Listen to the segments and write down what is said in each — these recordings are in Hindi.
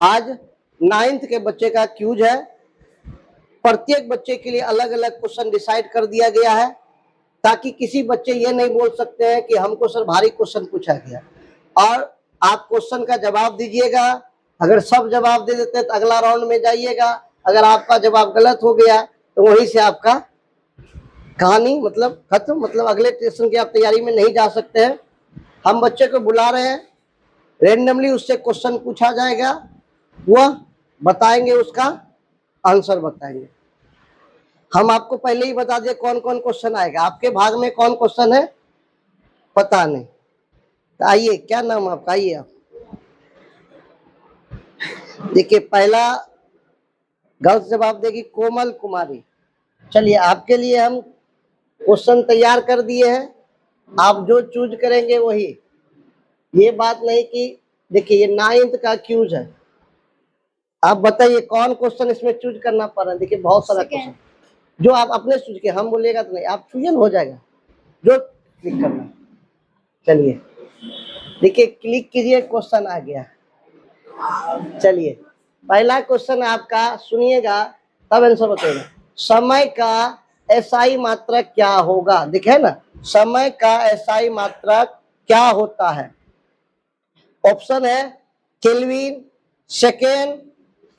आज 9th के बच्चे का क्यूज है। प्रत्येक बच्चे के लिए अलग अलग क्वेश्चन डिसाइड कर दिया गया है ताकि किसी बच्चे ये नहीं बोल सकते हैं कि हमको सर भारी क्वेश्चन पूछा गया। और आप क्वेश्चन का जवाब दीजिएगा। अगर सब जवाब दे देते हैं तो अगला राउंड में जाइएगा। अगर आपका जवाब गलत हो गया तो वहीं से आपका कहानी मतलब खत्म, मतलब अगले टेस्ट की आप तैयारी में नहीं जा सकते हैं। हम बच्चे को बुला रहे हैं, रेंडमली उससे क्वेश्चन पूछा जाएगा, वह बताएंगे, उसका आंसर बताएंगे। हम आपको पहले ही बता दिए कौन कौन क्वेश्चन आएगा। आपके भाग में कौन क्वेश्चन है पता नहीं। तो आइए, क्या नाम आपका? आइए आप। देखिए, पहला गलत जवाब देगी कोमल कुमारी। चलिए, आपके लिए हम क्वेश्चन तैयार कर दिए हैं, आप जो चूज करेंगे वही। ये बात नहीं कि देखिए ये 9th का क्यूज है। आप बताइए कौन क्वेश्चन इसमें चूज करना पड़ रहा है। देखिए बहुत सारा क्वेश्चन जो आप अपने चूज के, हम बोलेगा तो नहीं, आप चूजन हो जाएगा जो क्लिक करना। चलिए देखिए, क्लिक कीजिए, क्वेश्चन आ गया। चलिए, पहला क्वेश्चन आपका, सुनिएगा तब आंसर बताइएगा। समय का एसआई मात्रक क्या होगा? दिखे ना, समय का एसआई मात्रक क्या होता है? ऑप्शन है kelvin, second,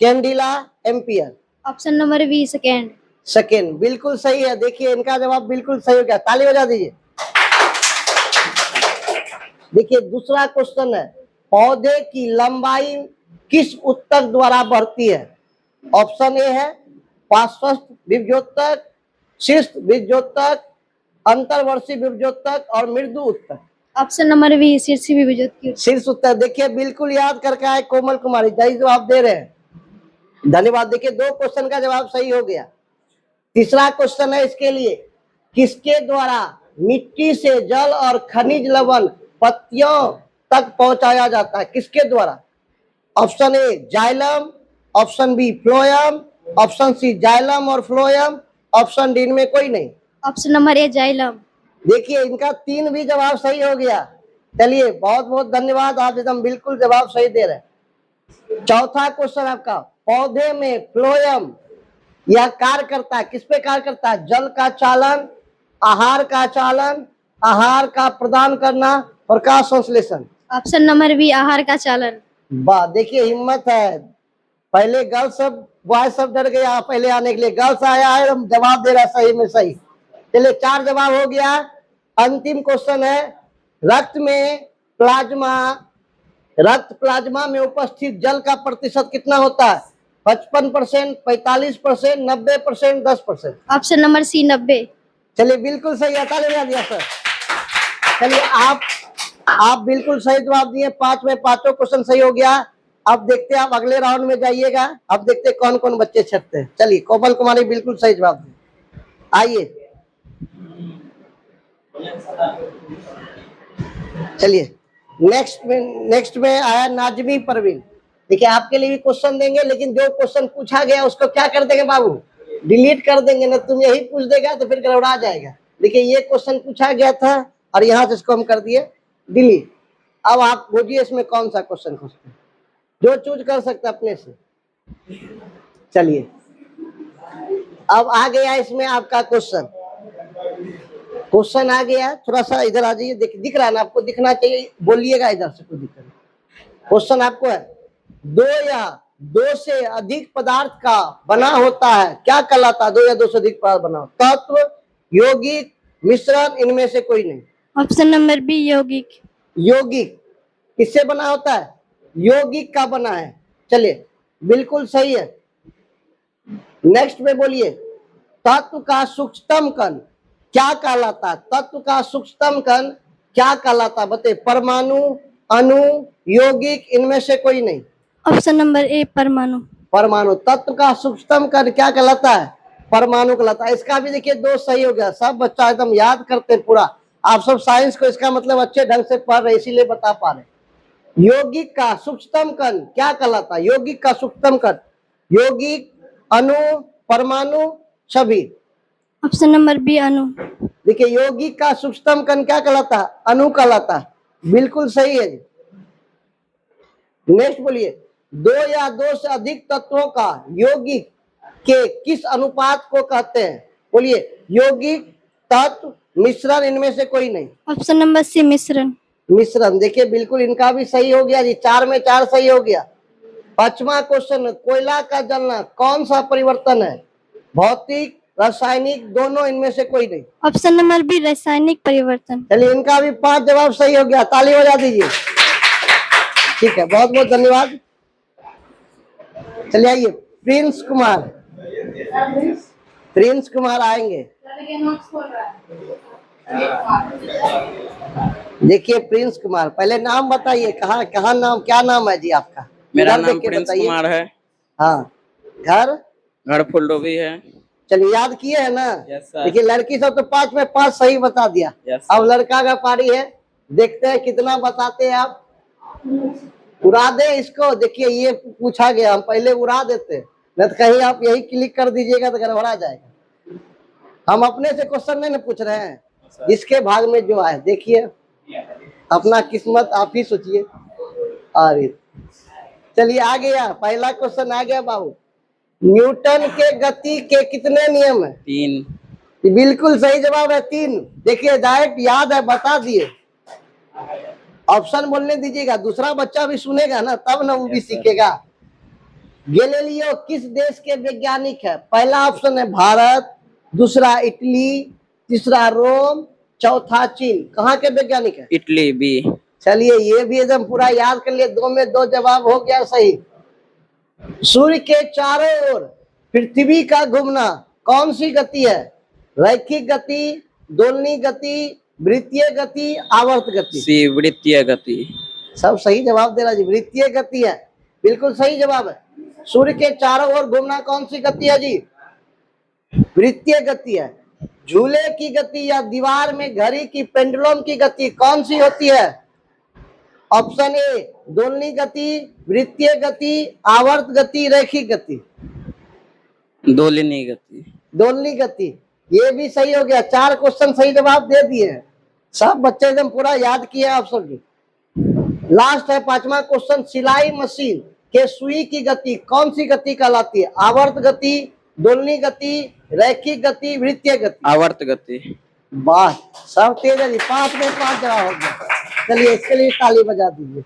candela, ampere. Option number B second. Second बिल्कुल सही है। देखिए इनका जवाब बिल्कुल सही हो गया, ताली बजा दीजिए। देखिए दूसरा क्वेश्चन है, पौधे की लंबाई किस उत्तक द्वारा बढ़ती है? ऑप्शन ए है पार्श्वस्थ विभजोत्तक, शीर्ष विभजोत्तक, अंतर्वर्षी विभजोत्तक और मृदु उत्तक। ऑप्शन नंबर बी शीर्ष विभजोत्तक। शीर्ष उत्तक। देखिए बिल्कुल याद करके आए कोमल कुमारी, सही जवाब दे रहे हैं, धन्यवाद। देखिए 2 क्वेश्चन का जवाब सही हो गया। तीसरा क्वेश्चन है इसके लिए, किसके द्वारा मिट्टी से जल और खनिज लवण पत्तियों तक पहुंचाया जाता है? किसके द्वारा? Option A xylem, option B phloem, option C xylem और फ्लोएम, ऑप्शन डी में कोई नहीं। Option number A xylem. देखिए इनका 3 भी जवाब सही हो गया। चलिए बहुत बहुत धन्यवाद, आप एकदम बिल्कुल जवाब सही दे रहे हैं। चौथा क्वेश्चन आपका, पौधे में फ्लोएम यह कार्य करता है, किस पे कार्य करता है? जल का चालन, आहार का चालन, आहार का प्रदान करना, प्रकाश संश्लेषण। ऑप्शन नंबर बी आहार का चालन। वाह, देखिए हिम्मत है। पहले गर्ल्स सब, बॉय सब डर गया पहले आने के लिए, गर्ल्स आया है, जवाब दे रहा है सही में सही। चलिए 4 जवाब हो गया। अंतिम क्वेश्चन है, रक्त में प्लाज्मा, रक्त प्लाज्मा में उपस्थित जल का प्रतिशत कितना होता है? 55%, 45%, 90%, 10%। Option number C 90। चलिए बिल्कुल सही है, ताली बजा दिया सर। चलिए आप बिल्कुल सही जवाब दिए, 5 में 5 क्वेश्चन सही हो गया। अब देखते हैं आप अगले राउंड में जाइएगा, अब देखते हैं कौन कौन बच्चे छटते हैं। चलिए कोमल कुमारी बिल्कुल सही जवाब दिए। आइए चलिए नेक्स्ट में आया नाजमी परवीन। देखिए आपके लिए भी क्वेश्चन देंगे, लेकिन जो क्वेश्चन पूछा गया उसको क्या कर देंगे बाबू? डिलीट कर देंगे ना, तुम यही पूछ देगा तो फिर गड़बड़ा जाएगा। देखिए ये क्वेश्चन पूछा गया था और यहाँ से इसको हम कर दिए डिलीट। अब आप बोलिए इसमें कौन सा क्वेश्चन खोजते हैं, जो चूज कर सकते अपने से। चलिए अब आ गया इसमें आपका क्वेश्चन आ गया। थोड़ा सा इधर आ जाइए, दिख रहा है ना आपको? दिखना चाहिए, बोलिएगा इधर से, कोई दिक्कत नहीं। क्वेश्चन आपको है, 2 या 2 से अधिक पदार्थ का बना होता है, क्या कहलाता है? 2 या 2 से अधिक पदार्थ बना, तत्व, यौगिक, मिश्रण, इनमें से कोई नहीं। ऑप्शन नंबर बी यौगिक। यौगिक किससे बना होता है? यौगिक का बना है। चलिए बिल्कुल सही है। नेक्स्ट में बोलिए, तत्व का सूक्ष्मतम कण क्या कहलाता है? तत्व का सूक्ष्मतम कण क्या कहलाता है? बताइए, परमाणु, अणु, यौगिक, इनमें से कोई नहीं। ऑप्शन नंबर ए परमाणु। परमाणु। तत्व का सूक्ष्मतम कण क्या कहलाता है? परमाणु कहलाता है। इसका भी देखिए 2 सही हो गया। सब बच्चा एकदम याद करते पूरा, आप सब साइंस को इसका मतलब अच्छे ढंग से पढ़ रहे, इसीलिए बता पा रहे। यौगिक का सूक्ष्मतम कण क्या कहलाता है? यौगिक का सूक्ष्मतम कण, यौगिक, अणु, परमाणु, सभी। ऑप्शन नंबर बी अणु। देखिए यौगिक का सूक्ष्मतम कण क्या कहलाता है? अणु कहलाता है। बिल्कुल सही है। नेक्स्ट बोलिए, दो या दो से अधिक तत्वों का यौगिक के किस अनुपात को कहते हैं? बोलिए। यौगिक, तत्व, मिश्रण, इनमें से कोई नहीं। ऑप्शन नंबर सी मिश्रण। मिश्रण। देखिए बिल्कुल इनका भी सही हो गया जी, 4 में 4 सही हो गया। 5वां क्वेश्चन, कोयला का जलना कौन सा परिवर्तन है? भौतिक, रासायनिक, दोनों, इनमें से कोई नहीं। ऑप्शन नंबर बी रासायनिक परिवर्तन। चलिए इनका भी 5 जवाब सही हो गया, ताली बजा दीजिए। ठीक है, बहुत बहुत धन्यवाद। चलिए आइए, प्रिंस कुमार। प्रिंस कुमार आएंगे। देखिए प्रिंस कुमार, पहले नाम बताइए, कहाँ कहाँ नाम, क्या नाम है जी आपका? मेरा इधर नाम देख के प्रिंस बताइए। कुमार है। हाँ, घर? घर फुलडोबी है। चलिए याद किए है ना? Yes sir. देखिए लड़की सब तो 5 में 5 सही बता दिया। यस अब लड़का का पारी है, देखते हैं कितना बताते हैं आप। उड़ा दे इसको। देखिए ये पूछा गया, हम पहले उड़ा देते, नहीं तो कहीं आप यही क्लिक कर दीजिएगा तो गड़बड़ा जाएगा। हम अपने से क्वेश्चन नहीं ना पूछ रहे हैं, जिसके भाग में जो आए। देखिए अपना किस्मत आप ही सोचिए। अरे चलिए आ गया, पहला क्वेश्चन आ गया बाबू। न्यूटन के गति के कितने नियम है? 3। ये बिल्कुल सही जवाब है, 3। देखिए डायरेक्ट याद है, बता दिए। ऑप्शन बोलने दीजिएगा, दूसरा बच्चा भी सुनेगा ना, तब ना वो भी सीखेगा। गैलीलियो किस देश के वैज्ञानिक है? पहला ऑप्शन है भारत, दूसरा इटली, तीसरा रोम, चौथा चीन। कहाँ के वैज्ञानिक है? Italy B. चलिए ये भी एकदम पूरा याद कर लिए, 2 में 2 जवाब हो गया सही। सूर्य के चारों ओर पृथ्वी का घूमना कौन सी गति है? रैखिक गति, दोलनी गति, वृत्तीय गति, आवर्त गति। सी वृत्तीय गति। सब सही जवाब दे रहा जी, वृत्तीय गति है, बिल्कुल सही जवाब है। सूर्य के चारों ओर घूमना कौन सी गति है जी? वृत्तीय गति है। झूले की गति या दीवार में घड़ी की पेंडुलम की गति कौन सी होती है? ऑप्शन ए दोलनी गति, वृत्तीय गति, आवर्त गति, रैखिक गति। दोलिनी गति। दोलनी गति, ये भी सही हो गया। 4 क्वेश्चन सही जवाब दे दिए हैं, सब बच्चे एकदम पूरा याद किए आप सब जी। लास्ट है 5वां क्वेश्चन, सिलाई मशीन के सुई की गति कौन सी गति कहलाती है? आवर्त गति, दोलनी गति, रैखिक गति, वृत्तीय गति। आवर्त गति। वाह, सब तेज है जी, 5 में 5 जवाब हो गया। चलिए इसके लिए ताली बजा दीजिए।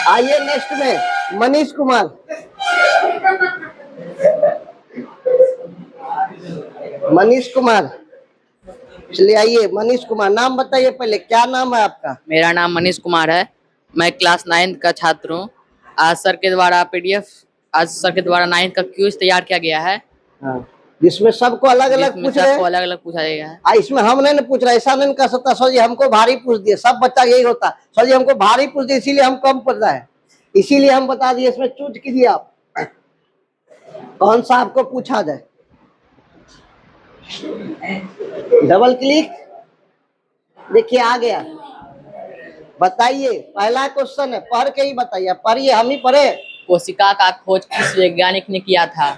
आइए नेक्स्ट में मनीष कुमार। मनीष कुमार, चलिए आइए मनीष कुमार, नाम बताइए पहले, क्या नाम है आपका? मेरा नाम मनीष कुमार है। मैं क्लास 9 का छात्र हूँ। आज सर के द्वारा आज सर के द्वारा 9 का क्विज तैयार किया गया है। हाँ, जिसमें सबको अलग अलग पूछ रहे हैं। अलग अलग पूछा जाएगा है। इसमें हम नहीं पूछ रहे, ऐसा नहीं कर सकता सर जी हमको भारी पूछ दिए। सब बच्चा यही होता, सर जी हमको भारी पूछ दिए इसीलिए हम कम पढ़ रहे हैं, इसीलिए हम बता दिए। इसमें चूज कीजिए आप, कौन सा आपको पूछा जाए। डबल क्लिक, देखिए आ गया। बताइए, पहला क्वेश्चन है, पढ़ के ही बताइए। पढ़िए, हम ही पढ़े। कोशिका का खोज किस वैज्ञानिक ने किया था?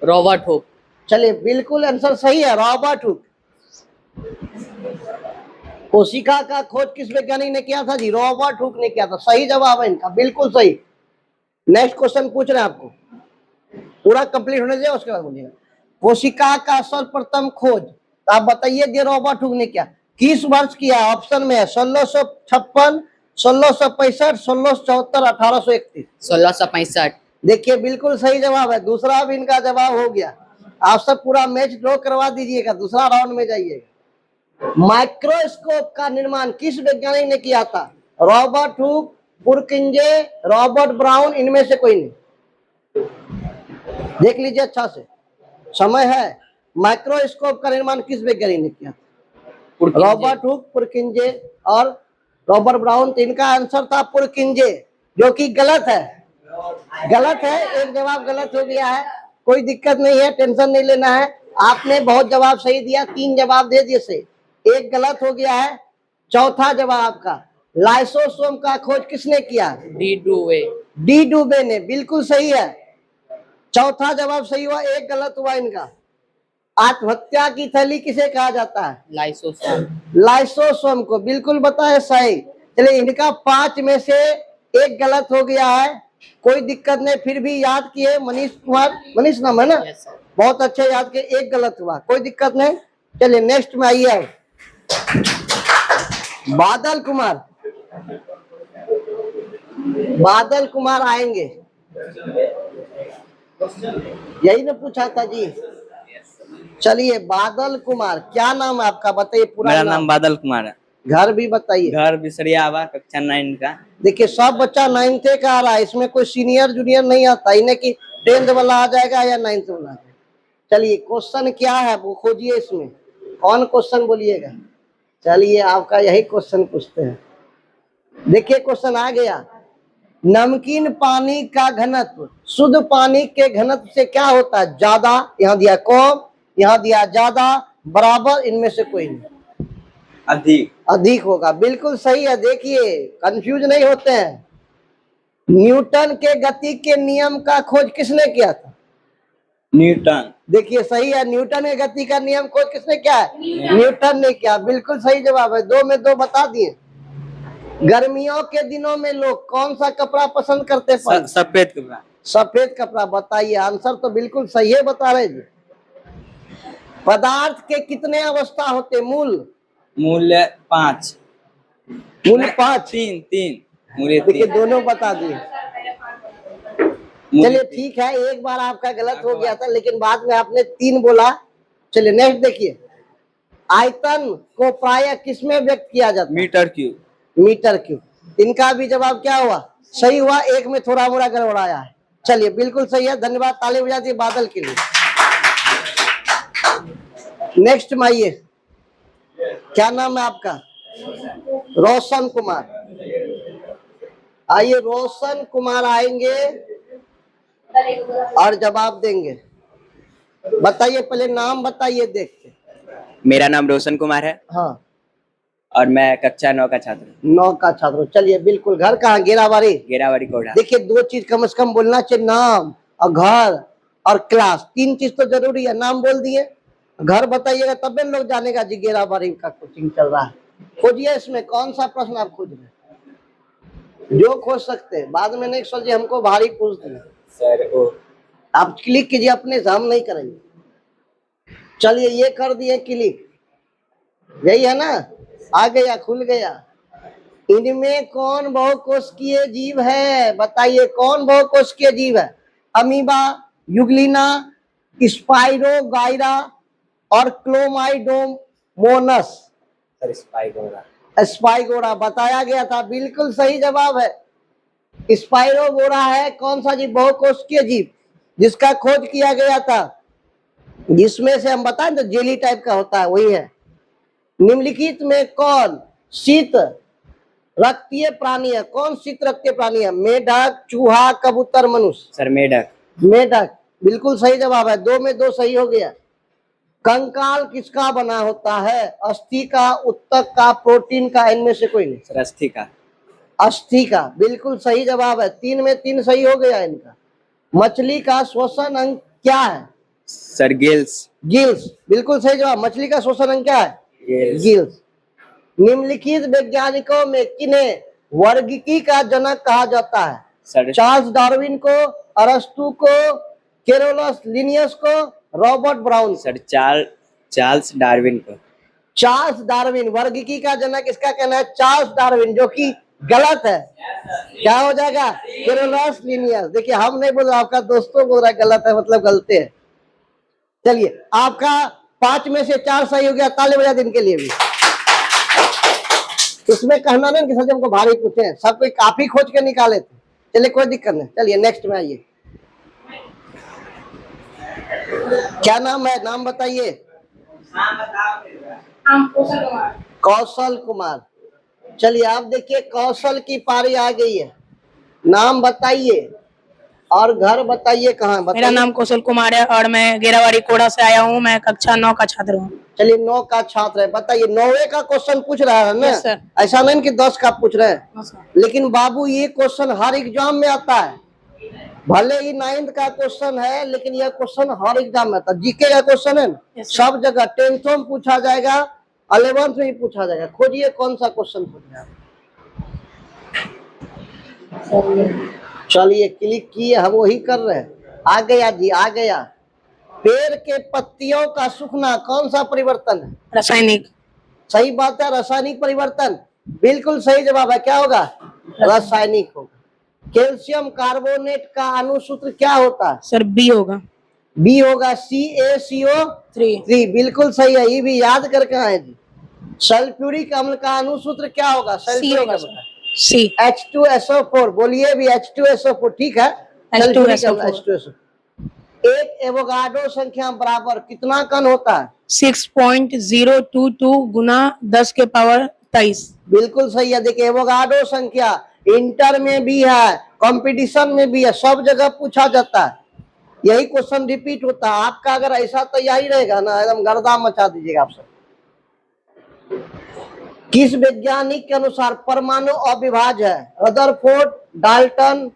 Robert Hooke. चलिए बिल्कुल आंसर सही है, रॉबर्ट हुक। कोशिका का खोज किस वैज्ञानिक ने किया था जी? रॉबर्ट हुक ने किया था। सही जवाब है इनका, बिल्कुल सही। नेक्स्ट क्वेश्चन पूछ रहे हैं आपको, पूरा कंप्लीट होने दीजिए, उसके बाद बोलिएगा। कोशिका का सर्वप्रथम खोज तो आप बताइए जी रॉबर्ट हुक ने किया, किस वर्ष किया? ऑप्शन में है 1656, 1665, 1674, 1831। 1665। देखिए बिल्कुल सही जवाब है, दूसरा भी इनका जवाब हो गया। आप सब पूरा मैच ड्रॉ करवा दीजिएगा, दूसरा राउंड में जाइएगा। माइक्रोस्कोप का निर्माण किस वैज्ञानिक ने किया था? रॉबर्ट हुक, पुरकिंजे, रॉबर्ट ब्राउन, इनमें से कोई नहीं। देख लीजिए अच्छा से, समय है। माइक्रोस्कोप का निर्माण किस वैज्ञानिक ने किया? रॉबर्ट हुक, पुरकिंजे और रॉबर्ट ब्राउन। तो इनका आंसर था पुरकिंजे, जो कि गलत है। गलत है, एक जवाब गलत हो गया है, कोई दिक्कत नहीं है, टेंशन नहीं लेना है। आपने बहुत जवाब सही दिया, 3 जवाब दे दिए से, एक गलत हो गया है। चौथा जवाब आपका, लाइसोसोम का खोज किसने किया? डी डुवे। डी डुबे ने, बिल्कुल सही है। चौथा जवाब सही हुआ, एक गलत हुआ इनका। आत्महत्या की थैली किसे कहा जाता है? लाइसोसोम। लाइसोसोम को, बिल्कुल बताए सही। चलिए इनका 5 में से एक गलत हो गया है, कोई दिक्कत नहीं, फिर भी याद किए। मनीष कुमार, मनीष नाम है ना? Yes sir. बहुत अच्छे याद किए, एक गलत हुआ, कोई दिक्कत नहीं। चलिए नेक्स्ट में आइए अब। बादल कुमार, बादल कुमार आएंगे, यही ना पूछा था जी। चलिए बादल कुमार, क्या नाम है आपका, बताइए पूरा मेरा नाम बादल कुमार है। घर भी बताइए। घर बिसरियावा, कक्षा 9 का। देखिए सब बच्चा 9th का आ रहा है, इसमें कोई सीनियर जूनियर नहीं आता, इन्हें कि 10th वाला आ जाएगा या 9th वाला आ जाएगा। चलिए क्वेश्चन क्या है वो खोजिए, इसमें कौन क्वेश्चन बोलिएगा। चलिए आपका यही क्वेश्चन पूछते हैं। देखिए क्वेश्चन आ गया, नमकीन पानी का घनत्व शुद्ध पानी के घनत्व से क्या होता है? ज्यादा, यहाँ दिया कम, यहाँ दिया ज्यादा, बराबर, इनमें से कोई नहीं। अधिक। अधिक होगा, बिल्कुल सही है। देखिए कंफ्यूज नहीं होते हैं। न्यूटन के गति के नियम का खोज किसने किया था? न्यूटन। देखिए सही है, न्यूटन के गति का नियम खोज किसने किया है? न्यूटन ने किया, बिल्कुल सही जवाब है। 2 में 2 बता दिए। गर्मियों के दिनों में लोग कौन सा कपड़ा पसंद करते हैं? सफेद कपड़ा। सफेद कपड़ा, बताइए। आंसर तो बिल्कुल सही है बता रहे जी। पदार्थ के कितने अवस्था होते? मूल मूल्य 5। मूल 5। 3 मूल्य देखिए 3। दोनों बता दिए। चलिए ठीक है, एक बार आपका गलत हो गया था, लेकिन बाद में आपने 3 बोला। चलिए नेक्स्ट देखिए, आयतन को प्रायः किसमें व्यक्त किया जाता है? Metre cube. Metre cube. इनका भी जवाब क्या हुआ? सही हुआ, एक में थोड़ा मोड़ा गड़बड़ाया है। चलिए बिल्कुल सही है, धन्यवाद, ताली बजा दी बादल के लिए। नेक्स्ट में आइए, क्या नाम है आपका? रोशन कुमार। आइए रोशन कुमार आएंगे और जवाब देंगे। बताइए, पहले नाम बताइए देखते। मेरा नाम रोशन कुमार है हाँ, और मैं कक्षा 9 का छात्र हूँ। 9 का छात्र हूँ। चलिए बिल्कुल, घर कहाँ? गेराबारी। गेरावाड़ी कोड़ा। देखिए 2 चीज कम से कम बोलना चाहिए, नाम और घर और क्लास, 3 चीज तो जरूरी है। नाम बोल दिए, घर बताइएगा तब भी लोग जानेगा जी गेराबारी का कोचिंग चल रहा है। खोजिए इसमें कौन सा प्रश्न आप खोज रहे हैं, जो खोज सकते हैं, बाद में नहीं सोचिए हमको भारी पूछ दिया। सर ओ आप क्लिक कीजिए अपने से, हम नहीं करेंगे। चलिए ये कर दिए क्लिक, यही है ना? आ गया, खुल गया। इनमें कौन बहुकोशिकीय जीव है? बताइए कौन बहुकोशिकीय जीव है? अमीबा, युगलिना, स्पाइरोगाइरा और क्लोमाइडोमोनस। सर स्पाइगोरा। स्पाइगोरा बताया गया था, बिल्कुल सही जवाब है। स्पाइरोगोरा है कौन सा जीव? बहुकोशिकीय जीव, जिसका खोज किया गया था, जिसमें से हम बताएं तो जेली टाइप का होता है, वही है। निम्नलिखित में कौन शीत रक्तीय प्राणी है? कौन शीत रक्तीय प्राणी है? मेढक, चूहा, कबूतर, मनुष्य। सर मेढक। मेढक, बिल्कुल सही जवाब है। 2 में 2 सही हो गया। कंकाल किसका बना होता है? अस्थि का, उत्तक का, प्रोटीन का, इनमें से कोई नहीं। सर अस्थि का। अस्थि का, बिल्कुल सही जवाब है। 3 में 3 सही हो गया इनका। मछली का श्वसन अंग क्या है? Sir gills. गिल्स, बिल्कुल सही जवाब। मछली का श्वसन अंग क्या है? गिल्स। निम्नलिखित वैज्ञानिकों में किन्हें वर्गीकी का जनक कहा जाता है? सर चार्ल्स डार्विन को, अरस्तु को, कैरोलस लिनियस को, Robert brown. Sir Charles Darwin को। चार्ल्स डार्विन वर्गीकी का जनक, इसका कहना है चार्ल्स डार्विन, जो कि गलत है। क्या हो जाएगा? Carolus Linnaeus. देखिए हम नहीं बोल रहे, आपका दोस्तों बोल रहा है गलत है, मतलब गलती है। चलिए आपका 5 में से 4 सही हो गया, ताली बजा दिन के लिए भी। इसमें कहना नहीं कि सर हमको भारी पूछे, सब कोई काफी खोज के निकाले थे। चलिए कोई दिक्कत नहीं, चलिए नेक्स्ट में आइए। क्या नाम है? नाम बताइए। कौशल कुमार। चलिए आप देखिए, कौशल की पारी आ गई है। नाम बताइए और घर बताइए कहाँ? मेरा नाम कौशल कुमार है और मैं गेरावाड़ी कोड़ा से आया हूँ। मैं कक्षा 9 का छात्र हूँ। चलिए 9 का छात्र है, बताइए 9वें का क्वेश्चन पूछ रहा है ना? Yes, sir. ऐसा नहीं कि 10 का पूछ रहे हैं। Yes, sir. लेकिन बाबू ये क्वेश्चन हर एग्जाम में आता है, भले ही 9th का क्वेश्चन है, लेकिन यह क्वेश्चन हर एग्जाम में आता है। जीके का क्वेश्चन है ना? Yes, sir. सब जगह 10th में पूछा जाएगा, 11th में भी पूछा जाएगा। खोजिए कौन सा क्वेश्चन पूछ रहा है। चलिए क्लिक किए, हम वही कर रहे हैं। आ गया जी, आ गया। पेड़ के पत्तियों का सूखना कौन सा परिवर्तन है? रासायनिक। सही बात है, रासायनिक परिवर्तन। बिल्कुल सही जवाब है। क्या होगा? रासायनिक होगा। कैल्शियम कार्बोनेट का अणुसूत्र क्या होता है? सर बी होगा। बी होगा, CaCO3। बिल्कुल सही है, ये भी याद करके आए जी। सल्फ्यूरिक अम्ल का अणुसूत्र क्या होगा? सी सल्फ्यूरिक होगा अम्ल सर। का सी। H2SO4। बोलिए भी H2SO4। ठीक है, सल्फ्यूरिक अम्ल H2SO। एक एवोगाड्रो संख्या बराबर कितना कण होता है? 6.022 गुना 10 के पावर 23। बिल्कुल सही है। देखिए एवोगाड्रो संख्या इंटर में भी है, कंपटीशन में भी है, सब जगह पूछा जाता है। यही क्वेश्चन रिपीट होता है आपका। अगर ऐसा तैयारी रहेगा ना, एकदम गर्दा मचा दीजिएगा आप सब। किस वैज्ञानिक के अनुसार परमाणु अविभाज्य है? रदरफोर्ड, डाल्टन,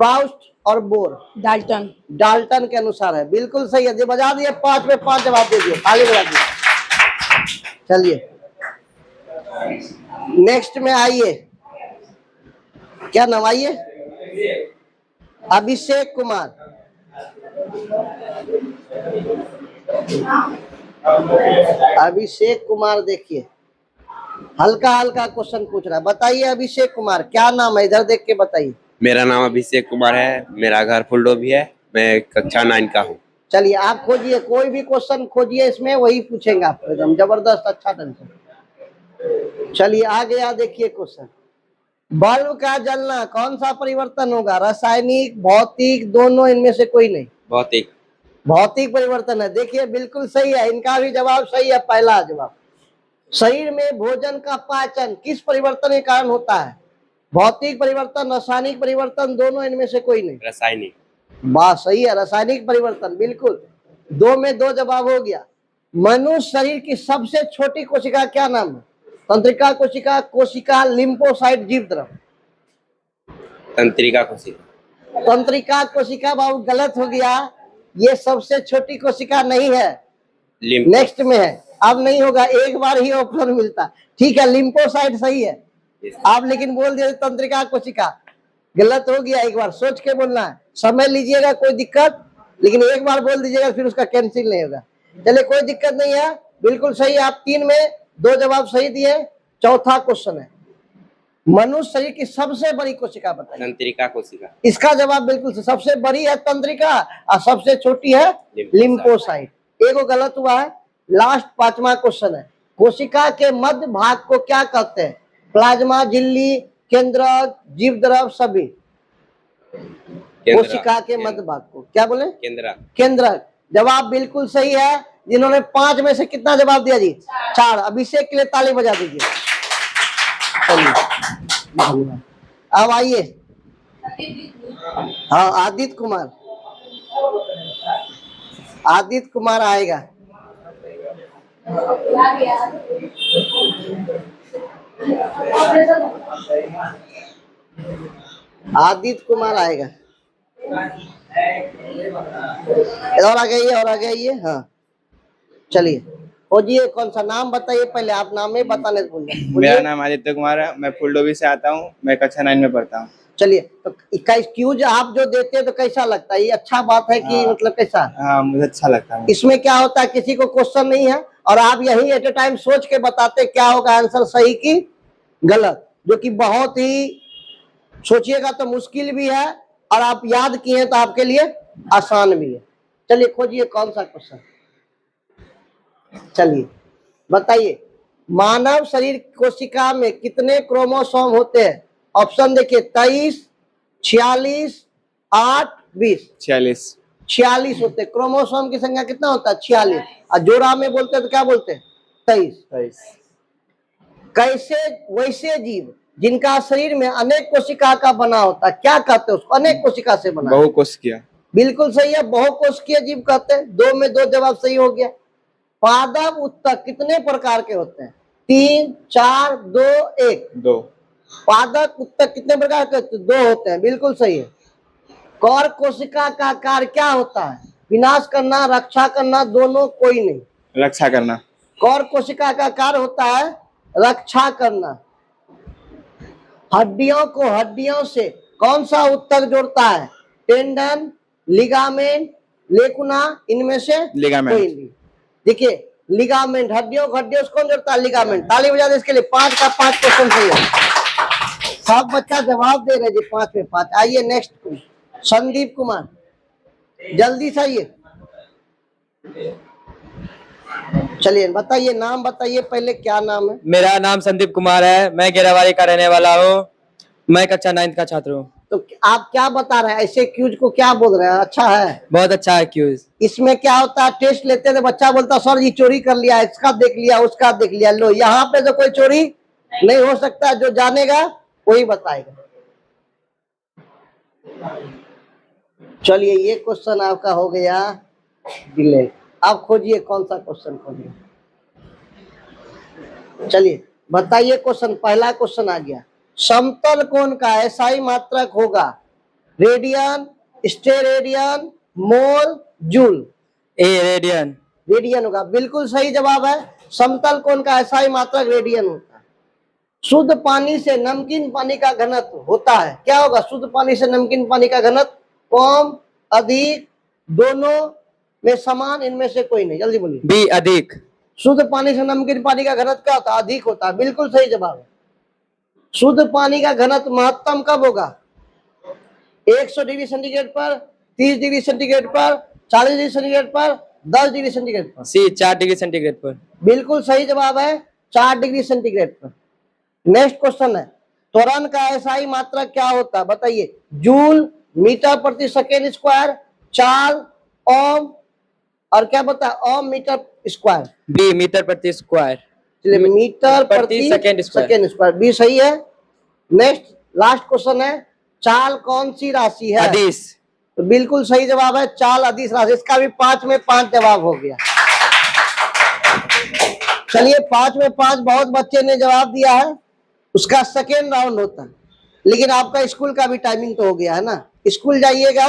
प्राउस्ट और बोर। डाल्टन। डाल्टन के अनुसार है। बिल्कुल सही है जी, बजा दिए। 5 में 5 जवाब दे दिए, खाली बजा दिए। चलिए नेक्स्ट में आइए। क्या नाम? आइए, अभिषेक कुमार। अभिषेक कुमार देखिए, हल्का हल्का क्वेश्चन पूछ रहा है। बताइए अभिषेक कुमार, क्या नाम है? इधर देख के बताइए। मेरा नाम अभिषेक कुमार है, मेरा घर फुलडो भी है, मैं कक्षा 9 का हूँ। चलिए आप खोजिए, कोई भी क्वेश्चन खोजिए, इसमें वही पूछेंगे आपको, एकदम जबरदस्त अच्छा ढंग से। चलिए आ गया, देखिए क्वेश्चन। बल्ब का जलना कौन सा परिवर्तन होगा? रासायनिक, भौतिक, दोनों, इनमें से कोई नहीं। भौतिक। भौतिक परिवर्तन है। देखिए बिल्कुल सही है, इनका भी जवाब सही है, पहला जवाब। शरीर में भोजन का पाचन किस परिवर्तन के कारण होता है? भौतिक परिवर्तन, रासायनिक परिवर्तन, दोनों, इनमें से कोई नहीं। रासायनिक। बात सही है, रासायनिक परिवर्तन। बिल्कुल, 2 में 2 जवाब हो गया। मनुष्य शरीर की सबसे छोटी कोशिका क्या नाम है? तंत्रिका कोशिका, कोशिका, लिम्फोसाइट, जीवद्रव। तंत्रिका कोशिका। तंत्रिका कोशिका बाबू गलत हो गया, ये सबसे छोटी कोशिका नहीं है, नेक्स्ट में है। अब नहीं होगा, एक बार ही ऑप्शन मिलता। ठीक है, लिम्फोसाइट सही है आप, लेकिन बोल दिए तंत्रिका कोशिका, गलत हो गया। एक बार सोच के बोलना है, समय लीजिएगा, कोई दिक्कत, लेकिन एक बार बोल दीजिएगा फिर उसका कैंसिल नहीं होगा। चलिए कोई दिक्कत नहीं है, बिल्कुल सही। आप 3 में 2 जवाब सही दिए। चौथा क्वेश्चन है, मनुष्य शरीर की सबसे बड़ी कोशिका बताइए। तंत्रिका कोशिका। इसका जवाब बिल्कुल से, सबसे बड़ी है तंत्रिका और सबसे छोटी है लिम्फोसाइट। एगो गलत हुआ है। लास्ट 5वां क्वेश्चन है, कोशिका के मध्य भाग को क्या कहते हैं? प्लाज्मा, झिल्ली, केंद्रक, जीवद्रव, सभी। कोशिका के मध्य भाग को क्या बोले? केंद्रक। केंद्रक। जवाब बिल्कुल सही है। जिन्होंने 5 में से कितना जवाब दिया जी? 4। अभिषेक के लिए ताली बजा दीजिए। चलिए अब आइए, हाँ आदित्य कुमार। आदित्य कुमार आएगा। आदित्य कुमार आएगा। और आ गई है, और आ गई है। हाँ चलिए खोजिए, कौन सा नाम बताइए पहले, आप नाम ही बताने से भूल गए। मेरा नाम आदित्य कुमार है, मैं फुलडोबी से आता हूँ, मैं कक्षा 9 में पढ़ता हूँ। चलिए तो क्यूज आप जो देते हैं तो कैसा लगता है? ये अच्छा बात है कि मतलब कैसा? हाँ मुझे अच्छा लगता है। इसमें क्या होता है, किसी को क्वेश्चन नहीं है और आप यही एट ए टाइम सोच के बताते क्या होगा आंसर, सही की गलत, जो कि बहुत ही सोचिएगा तो मुश्किल भी है और आप याद किए तो आपके लिए आसान भी है। चलिए खोजिए कौन सा क्वेश्चन। चलिए बताइए, मानव शरीर कोशिका में कितने क्रोमोसोम होते हैं? ऑप्शन देखिए, 23, 46, 8, 20। 46। 46 होते। क्रोमोसोम की संख्या कितना होता है? 46। और जोड़ा में बोलते हैं तो क्या बोलते हैं? 23। कैसे वैसे जीव जिनका शरीर में अनेक कोशिका का बना होता है क्या कहते हैं उसको? अनेक कोशिका से बना। बहुकोशिकीय। बिल्कुल सही है, बहुकोशिकीय जीव कहते हैं। 2 में 2 जवाब सही हो गया। पादप उत्तक कितने प्रकार के होते हैं? 3, 4, 2, 1। 2। पादप उत्तक कितने प्रकार के? 2 होते हैं, बिल्कुल सही है। कौर कोशिका का कार्य क्या होता है? विनाश करना, रक्षा करना, दोनों, कोई नहीं। रक्षा करना। कौर कोशिका का कार्य होता है रक्षा करना। हड्डियों को हड्डियों से कौन सा उत्तक जोड़ता है? टेंडन, लिगामेंट, लेकुना, इनमें से लिगामेंट। कोई नहीं। देखिए लिगामेंट, हड्डियों को हड्डियों से कौन जोड़ता है? लिगामेंट। ताली बजा दे इसके लिए। 5 का 5 क्वेश्चन सही है। सब बच्चा जवाब दे रहे जी 5 में 5। आइए नेक्स्ट, संदीप कुमार, जल्दी से आइए। चलिए बताइए, नाम बताइए पहले, क्या नाम है? मेरा नाम संदीप कुमार है, मैं गेरावाड़ी का रहने वाला हूँ। मैं कक्षा 9 का छात्र हूँ। तो आप क्या बता रहे हैं? ऐसे क्यूज को क्या बोल रहे हैं? अच्छा है, बहुत अच्छा है क्यूज। इसमें क्या होता है, टेस्ट लेते थे, बच्चा बोलता सर जी चोरी कर लिया, इसका देख लिया, उसका देख लिया। लो यहाँ पे तो कोई चोरी नहीं हो सकता, जो जानेगा वही बताएगा। चलिए ये क्वेश्चन आपका हो गया डिले। आप खोजिए कौन सा क्वेश्चन खोजिए। चलिए बताइए क्वेश्चन, पहला क्वेश्चन आ गया। समतल कोण का एसआई मात्रक होगा? रेडियन, स्टेरेडियन, मोल, जूल। ए रेडियन। रेडियन होगा, बिल्कुल सही जवाब है। समतल कोण का एसआई मात्रक रेडियन होता है। शुद्ध पानी से नमकीन पानी का घनत्व होता है, क्या होगा? शुद्ध पानी से नमकीन पानी का घनत्व कम, अधिक, दोनों में समान, इनमें से कोई नहीं। जल्दी बोलिए। बी अधिक। शुद्ध पानी से नमकीन पानी का घनत्व क्या होता है? अधिक होता है, बिल्कुल सही जवाब है। शुद्ध पानी का घनत्व महत्तम कब होगा? 100 डिग्री सेंटीग्रेड पर, 30 डिग्री सेंटीग्रेड पर, 40 डिग्री सेंटीग्रेड पर, 10 डिग्री सेंटीग्रेड पर। सी 4 डिग्री सेंटीग्रेड पर। बिल्कुल सही जवाब है, 4 डिग्री सेंटीग्रेड पर। नेक्स्ट क्वेश्चन है, त्वरण का एसआई मात्रक क्या होता है? बताइए। जूल, मीटर प्रति सेकेंड स्क्वायर, चाल, ओम, और क्या बता? Ohm metre square. B metre प्रति स्क्वायर। चलिए मीटर प्रति second square. Second square, B सही है। नेक्स्ट लास्ट क्वेश्चन है, चाल कौन सी राशि है? अदिश। तो बिल्कुल सही जवाब है, चाल अदिश राशि। इसका भी 5 में 5 जवाब हो गया। चलिए 5 में 5 बहुत बच्चे ने जवाब दिया है। उसका सेकेंड राउंड होता है, लेकिन आपका स्कूल का भी टाइमिंग तो हो गया है ना, स्कूल जाइएगा,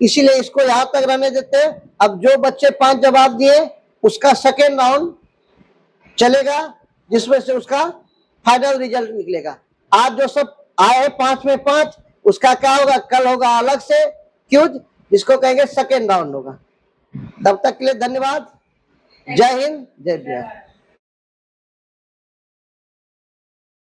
इसीलिए इसको यहाँ तक रहने देते हैं। अब जो बच्चे 5 जवाब दिए उसका सेकेंड राउंड चलेगा, जिसमें से उसका फाइनल रिजल्ट निकलेगा। आज जो सब आए 5 में 5, उसका क्या होगा? कल होगा अलग से क्यूज, जिसको कहेंगे सेकेंड राउंड होगा। तब तक के लिए धन्यवाद। जय हिंद, जय बिहार।